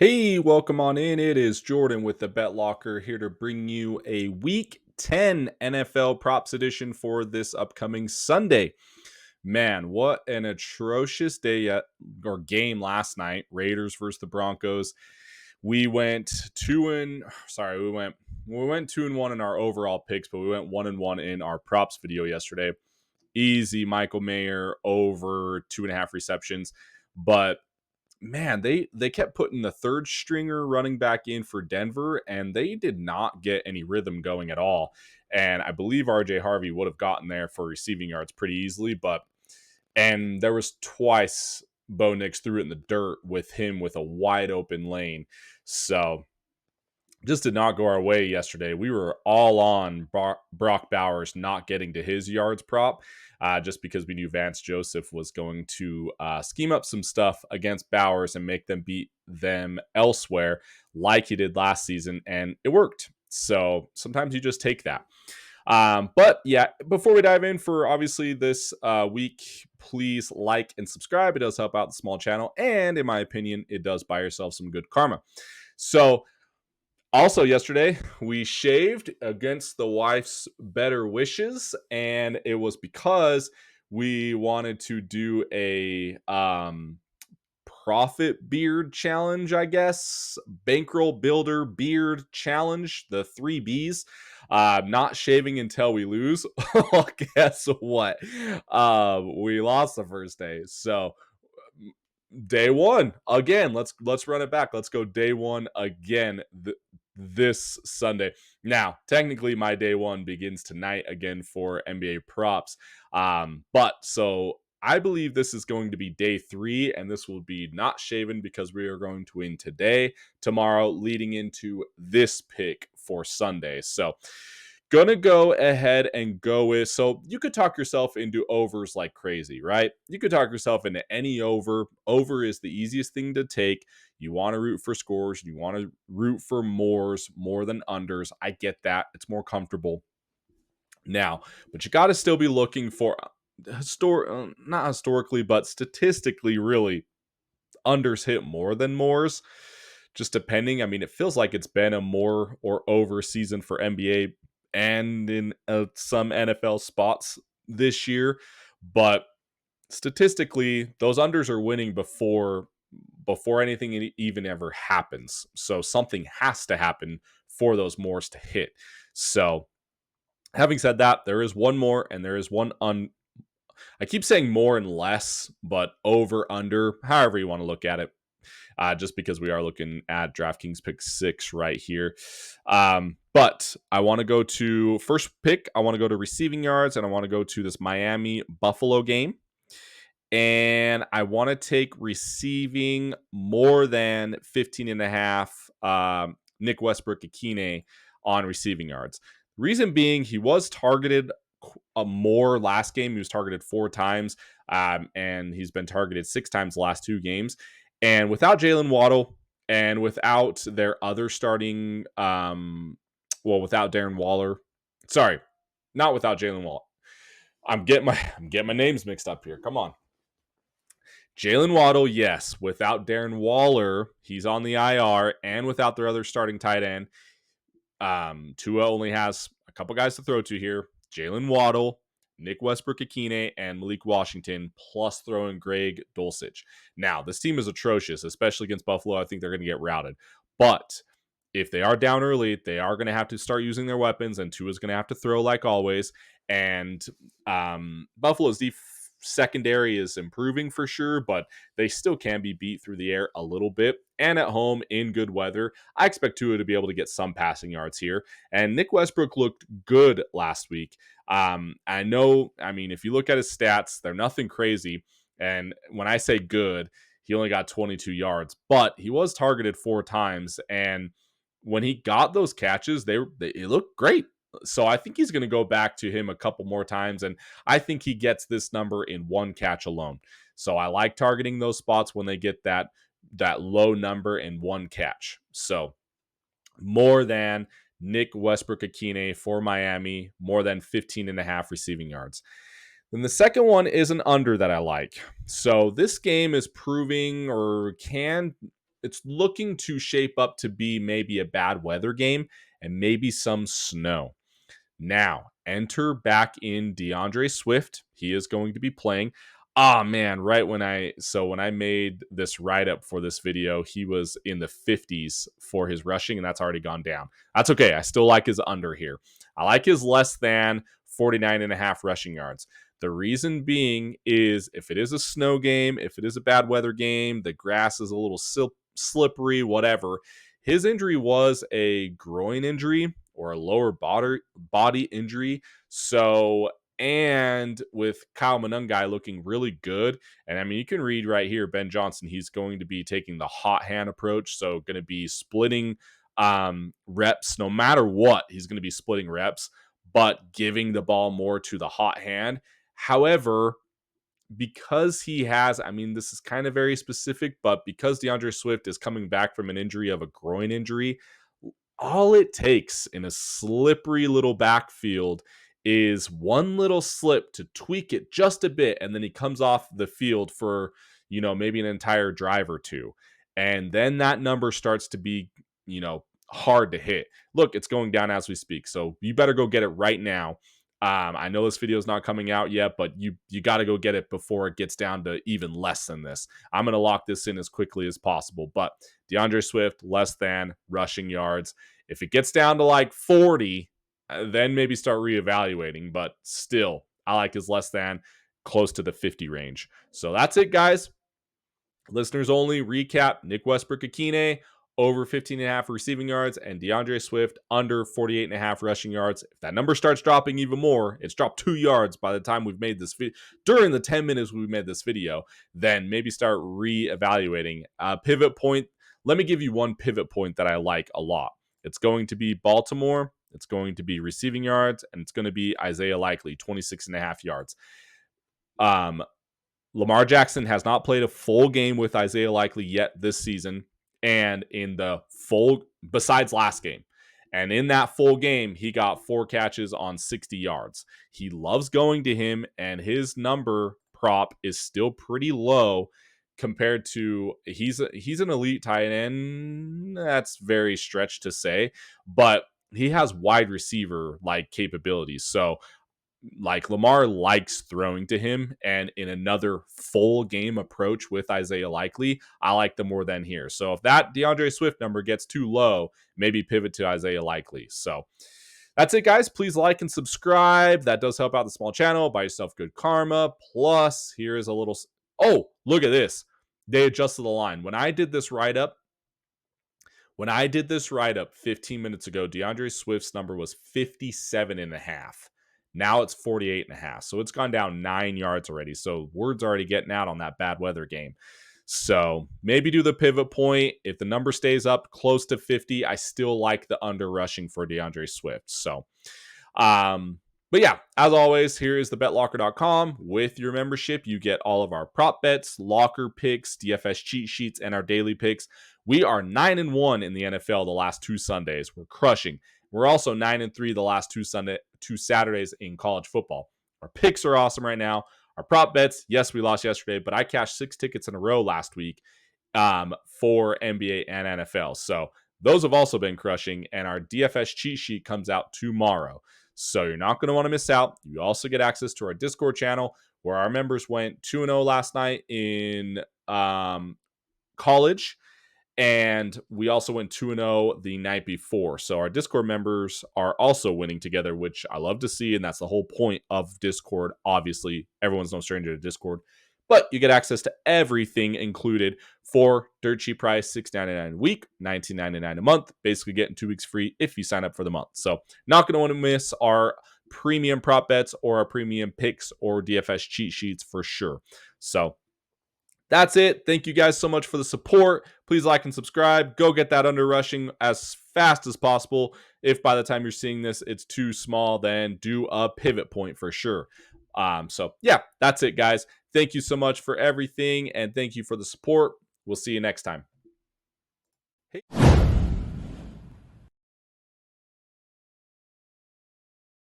Hey, welcome on in. It is Jordan with the Bet Locker here to bring you a Week 10 NFL props edition for this upcoming Sunday. Man, what an atrocious day or game last night. Raiders versus the Broncos. We went two and sorry, we went 2-1 in our overall picks, but we went 1-1 in our props video yesterday. Easy Michael Mayer over 2.5 receptions, but man, they kept putting the third stringer running back in for Denver, and they did not get any rhythm going at all. And I believe RJ Harvey would have gotten there for receiving yards pretty easily, and there was twice Bo Nix threw it in the dirt with him with a wide open lane. So just did not go our way yesterday. We were all on Brock Bowers not getting to his yards prop, just because we knew Vance Joseph was going to scheme up some stuff against Bowers and make them beat them elsewhere like he did last season, and it worked. So sometimes you just take that. But yeah, before we dive in for obviously this week, please like and subscribe. It does help out the small channel, and in my opinion, it does buy yourself some good karma. So also, yesterday, we shaved against the wife's better wishes, and it was because we wanted to do a profit beard challenge, I guess. Bankroll builder beard challenge, the 3 Bs. Not shaving until we lose. Well, guess what? We lost the first day. So day one again. Let's run it back. Let's go day one again this Sunday. Now, technically, my day one begins tonight again for NBA props. But so I believe this is going to be day 3, and this will be not shaven because we are going to win today, tomorrow, leading into this pick for Sunday. So gonna go ahead and go with, so you could talk yourself into overs like crazy, right? You could talk yourself into any over is the easiest thing to take. You want to root for scores, you want to root for more than unders. I get that, it's more comfortable now, but you got to still be looking for not historically but statistically, really, unders hit more than mores, just depending. I mean, it feels like it's been a more or over season for NBA and in some NFL spots this year, but statistically, those unders are winning before anything even ever happens. So something has to happen for those mores to hit. So having said that, there is one more and there is one I keep saying more and less, but over, under, however you want to look at it, just because we are looking at DraftKings pick 6 right here. But I want to go to first pick. I want to go to receiving yards, and I want to go to this Miami Buffalo game. And I want to take receiving more than 15.5. Nick Westbrook-Akine on receiving yards. Reason being, he was targeted more last game. He was targeted 4 times, and he's been targeted 6 times the last 2 games. And without Jalen Waddle and without their other starting, without Darren Waller, sorry, not without Jalen Waddle. I'm getting my names mixed up here. Come on. Jalen Waddle, yes. Without Darren Waller, he's on the IR, and without their other starting tight end, Tua only has a couple guys to throw to here. Jalen Waddle, Nick Westbrook-Akine, and Malik Washington, plus throwing Greg Dulcich. Now, this team is atrocious, especially against Buffalo. I think they're going to get routed. But if they are down early, they are going to have to start using their weapons, and Tua's going to have to throw like always. And Buffalo's secondary is improving for sure, but they still can be beat through the air a little bit. And at home in good weather, I expect Tua to be able to get some passing yards here. And Nick Westbrook looked good last week. I know, I mean, if you look at his stats, they're nothing crazy. And when I say good, he only got 22 yards, but he was targeted 4 times. And when he got those catches, they looked great. So I think he's going to go back to him a couple more times, and I think he gets this number in 1 catch alone. So I like targeting those spots when they get that low number in 1 catch. So more than Nick Westbrook-Akine for Miami, more than 15.5 receiving yards. Then the second one is an under that I like. So this game is proving, or can it's looking to shape up to be maybe a bad weather game and maybe some snow. Now, enter back in DeAndre Swift. He is going to be playing. Ah, man, right when I made this write up for this video, he was in the 50s for his rushing, and that's already gone down. That's okay. I still like his under here. I like his less than 49 and a half rushing yards. The reason being is if it is a snow game, if it is a bad weather game, the grass is a little slippery, whatever. His injury was a groin injury or a lower body injury. So, and with Kyle Monungai looking really good, and I mean, you can read right here, Ben Johnson, he's going to be taking the hot hand approach. So, going to be splitting reps no matter what. He's going to be splitting reps, but giving the ball more to the hot hand. However, because he has, I mean, this is kind of very specific, but because DeAndre Swift is coming back from an injury of a groin injury, all it takes in a slippery little backfield is one little slip to tweak it just a bit, and then he comes off the field for, maybe an entire drive or two. And then that number starts to be, hard to hit. Look, it's going down as we speak. So you better go get it right now. I know this video is not coming out yet, but you got to go get it before it gets down to even less than this. I'm going to lock this in as quickly as possible. But DeAndre Swift, less than rushing yards. If it gets down to like 40, then maybe start reevaluating. But still, I like his less than close to the 50 range. So that's it, guys. Listeners only recap: Nick Westbrook-Akine over 15.5 receiving yards, and DeAndre Swift under 48.5 rushing yards. If that number starts dropping even more, it's dropped 2 yards by the time we've made this video, during the 10 minutes we made this video, then maybe start reevaluating. Pivot point, let me give you one pivot point that I like a lot. It's going to be Baltimore, it's going to be receiving yards, and it's going to be Isaiah Likely, 26.5 yards. Lamar Jackson has not played a full game with Isaiah Likely yet this season, and in the full, besides last game. And in that full game, he got 4 catches on 60 yards. He loves going to him, and his number prop is still pretty low compared to he's an elite tight end. That's very stretched to say, but he has wide receiver like capabilities. So like Lamar likes throwing to him, and in another full game approach with Isaiah Likely, I like the more than here. So if that DeAndre Swift number gets too low, maybe pivot to Isaiah Likely. So that's it, guys. Please like and subscribe. That does help out the small channel. Buy yourself good karma. Plus, here is a little. Oh, look at this. They adjusted the line. When I did this write up 15 minutes ago, DeAndre Swift's number was 57.5. Now it's 48.5. So it's gone down 9 yards already. So word's already getting out on that bad weather game. So maybe do the pivot point. If the number stays up close to 50, I still like the under rushing for DeAndre Swift. So, but yeah, as always, here is the betlocker.com. With your membership, you get all of our prop bets, locker picks, DFS cheat sheets, and our daily picks. We are 9-1 in the NFL the last 2 Sundays. We're crushing. We're also 9-3 the last 2 Saturdays in college football. Our picks are awesome right now. Our prop bets, yes, we lost yesterday, but I cashed 6 tickets in a row last week for NBA and NFL. So those have also been crushing, and our DFS cheat sheet comes out tomorrow. So you're not going to want to miss out. You also get access to our Discord channel where our members went 2-0 last night in college. And we also went 2-0 the night before. So our Discord members are also winning together, which I love to see. And that's the whole point of Discord. Obviously, everyone's no stranger to Discord. But you get access to everything included for dirt cheap price, $6.99 a week, $19.99 a month. Basically getting 2 weeks free if you sign up for the month. So not going to want to miss our premium prop bets or our premium picks or DFS cheat sheets for sure. So that's it. Thank you guys so much for the support. Please like and subscribe. Go get that under rushing as fast as possible. If by the time you're seeing this, it's too small, then do a pivot point for sure. So yeah, that's it, guys. Thank you so much for everything, and thank you for the support. We'll see you next time. Hey.